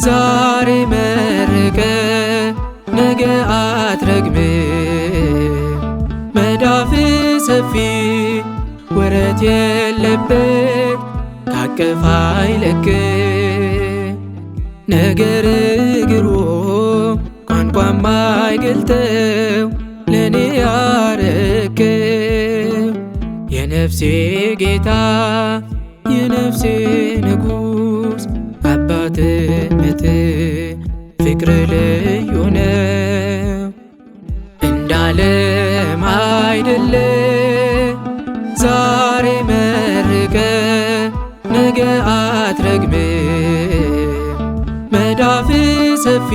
ዛሬ መርቀ ነገ አትረግምም። መዳፍ ሰፊ ወረት የለበት ካቀፍ አይለቅም። ነገር ግሩም ቋንቋም አይገልጠው ለኔ ያረከው የነፍሴ ጌታ የነፍሴ ንጉሥ አባትነት ፍቅር ልዩ ነው። እንዳለም አይደለም ዛሬ መርቀ ነገ አትረግምም። መዳፍ ሰፊ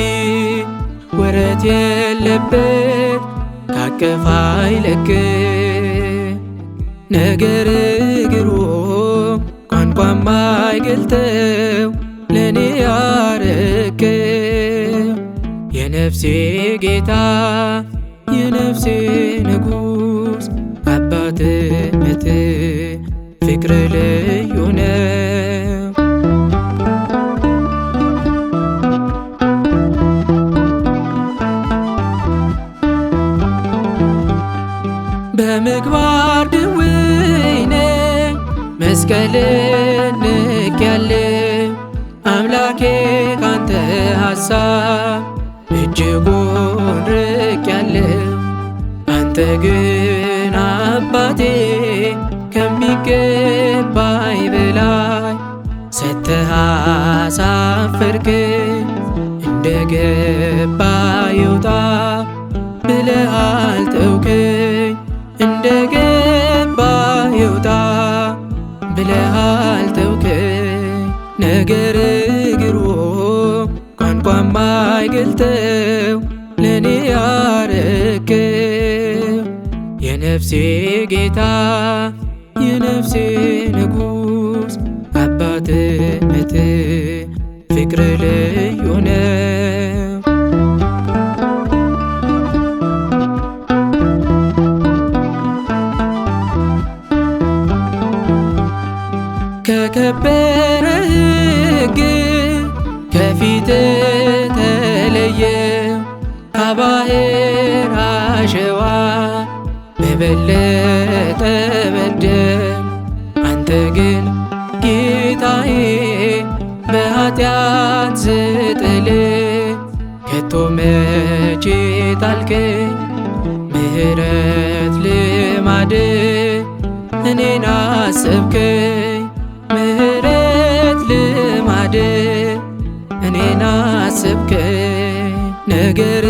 ወረት የለበት ካቀፍ አይለቅም። ነገር ግሩም ቋንቋም አይገልጠው ለኔ ያረከው የነፍሴ ጌታ የነፍሴ ንጉሥ አባትነት ፍቅር ልዩ ነው። በምግባር ድውይ ነኝ መስቀልን ንቄያለሁ። አምላኬ ካንተ ሐሳብ እጅጉን ርቄያለሁ። አንተ ግን አባቴ ከሚገባኝ በላይ ሰጥተህ አሳፈርከኝ። እንደገባ ይውጣ ብለህ አልተውከኝ። እንደገባ ይውጣ ብለህ አልተውከኝ። ነገር ግሩም ቋንቋም አይገልጠው ለኔ ያረከው የነፍሴ ጌታ የነፍሴ ንጉሥ አባትነት ፍቅር ልዩ ነው። ከከበረ ሕግ ከፊት ተለየ ከባሕር አሸዋ በበለጠ በደል። አንተ ግን ጌታዬ በኃጢአት ስጥል ከቶ መቼ ጣልከኝ? ምሕረት ልማድ እኔን አሰብከኝ። ምሕረት ልማድ እኔን አሰብከኝ። ነገር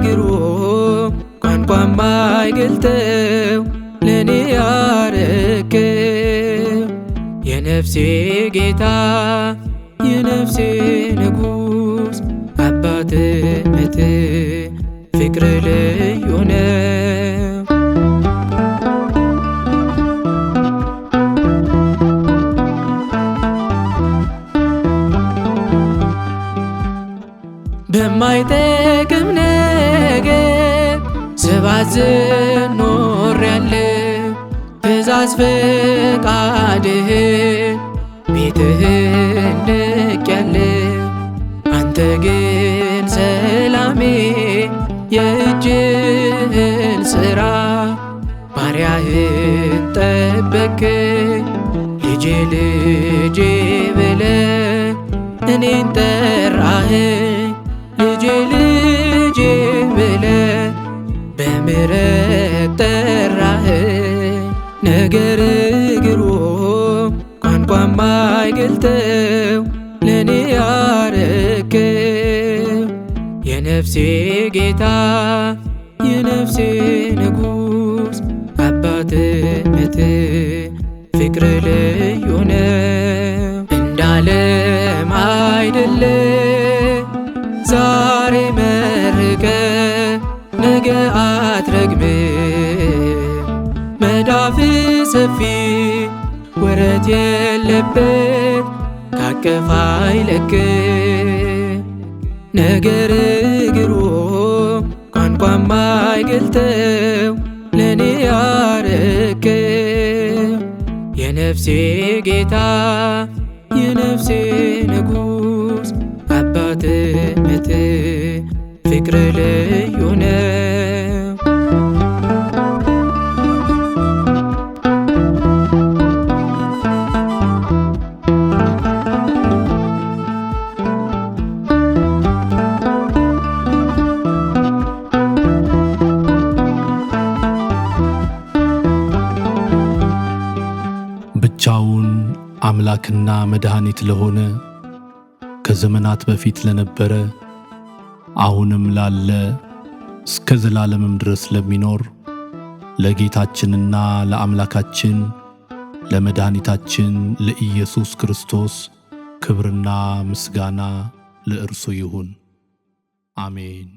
ግሩም ቋንቋም አይገልጠው ለኔ ያረከው የነፍሴ ጌታ የነፍሴ ንጉሥ አባትነት ፍቅር ልዩ ነው። በማይጠቅም ነገር ስባዝን ኖሬያለሁ። ትእዛዝ ፈቃድህን ቤትህን ንቄያለሁ። አንተ ግን ሰላሜ የእጅህን ሥራ ባሪያህን ጠበቅከኝ። ልጄ ልጄ ብለህ እኔን ጠራኸኝ። ልጄ ልጄ ብለህ በምሕረት ጠራኸኝ። ነገር ግሩም ቋንቋም አይገልጠው ለኔ ያረከው የነፍሴ ጌታ የነፍሴ ንጉሥ አባትነት ፍቅር ልዩ ነው። እንዳለም አይደለም ዛሬ መርቀ ነገ አትረግምም። መዳፍ ሰፊ ወረት የለበት ካቀፍ አይለቅም። ነገር ግሩም ቋንቋም አይገልጠው ለኔ ያረከው የነፍሴ ጌታ የነፍሴ ንጉሥ አባት ቸርነት ፍቅር ልዩ ነው። ብቻውን አምላክና መድኃኒት ለሆነ ከዘመናት በፊት ለነበረ አሁንም ላለ እስከ ዘላለምም ድረስ ለሚኖር ለጌታችንና ለአምላካችን ለመድኃኒታችን ለኢየሱስ ክርስቶስ ክብርና ምስጋና ለእርሱ ይሁን፣ አሜን።